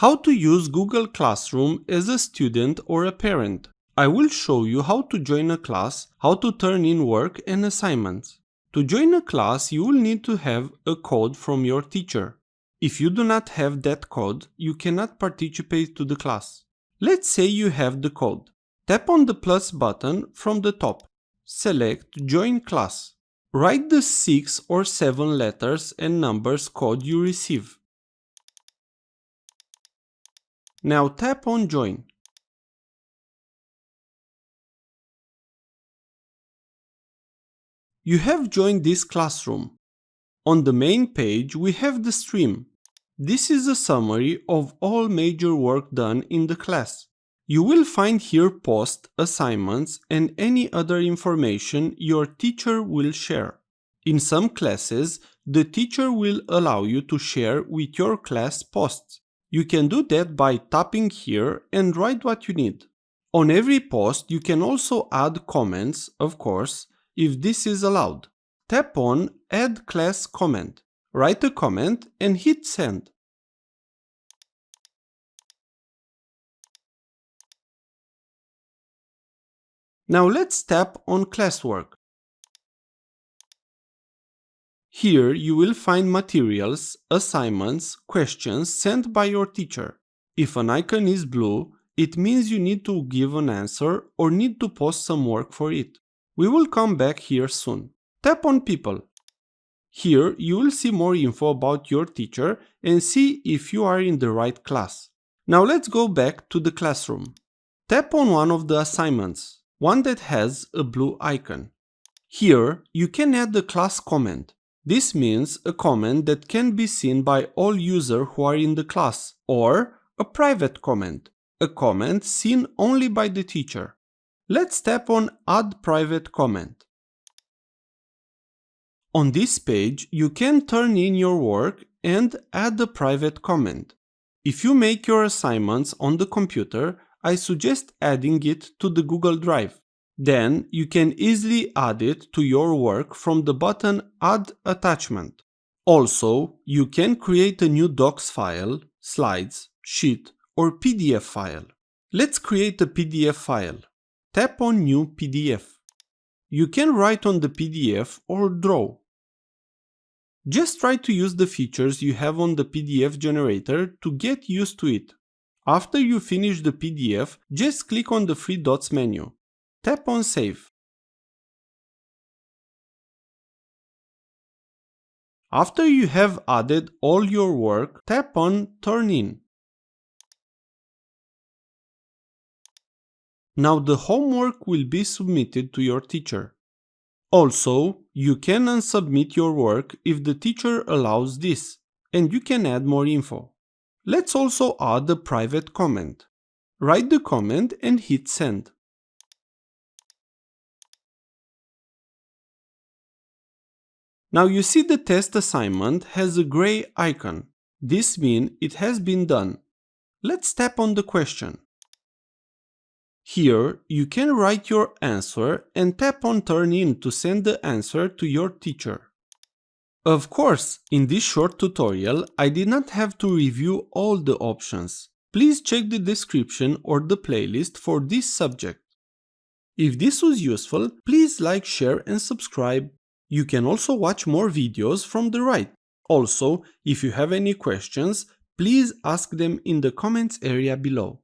How to use Google Classroom as a student or a parent. I will show you how to join a class, how to turn in work and assignments. To join a class, you will need to have a code from your teacher. If you do not have that code, you cannot participate to the class. Let's say you have the code. Tap on the plus button from the top. Select Join Class. Write the 6 or 7 letters and numbers code you receive. Now tap on Join. You have joined this classroom. On the main page we have the stream. This is a summary of all major work done in the class. You will find here posts, assignments, and any other information your teacher will share. In some classes, the teacher will allow you to share with your class posts. You can do that by tapping here and write what you need. On every post, you can also add comments, of course, if this is allowed. Tap on Add Class Comment. Write a comment and hit Send. Now let's tap on Classwork. Here you will find materials, assignments, questions sent by your teacher. If an icon is blue, it means you need to give an answer or need to post some work for it. We will come back here soon. Tap on People. Here you will see more info about your teacher and see if you are in the right class. Now let's go back to the classroom. Tap on one of the assignments, one that has a blue icon. Here you can add a class comment. This means a comment that can be seen by all users who are in the class, or a private comment, a comment seen only by the teacher. Let's tap on Add Private Comment. On this page, you can turn in your work and add a private comment. If you make your assignments on the computer, I suggest adding it to the Google Drive. Then you can easily add it to your work from the button Add Attachment. Also, you can create a new Docs file, slides, sheet, or PDF file. Let's create a PDF file. Tap on New PDF. You can write on the PDF or draw. Just try to use the features you have on the PDF generator to get used to it. After you finish the PDF, just click on the three dots menu. Tap on Save. After you have added all your work, tap on Turn In. Now the homework will be submitted to your teacher. Also, you can unsubmit your work if the teacher allows this, and you can add more info. Let's also add a private comment. Write the comment and hit Send. Now you see the test assignment has a gray icon. This means it has been done. Let's tap on the question. Here you can write your answer and tap on Turn In to send the answer to your teacher. Of course, in this short tutorial I did not have to review all the options. Please check the description or the playlist for this subject. If this was useful, please like, share and subscribe. You can also watch more videos from the right. Also, if you have any questions, please ask them in the comments area below.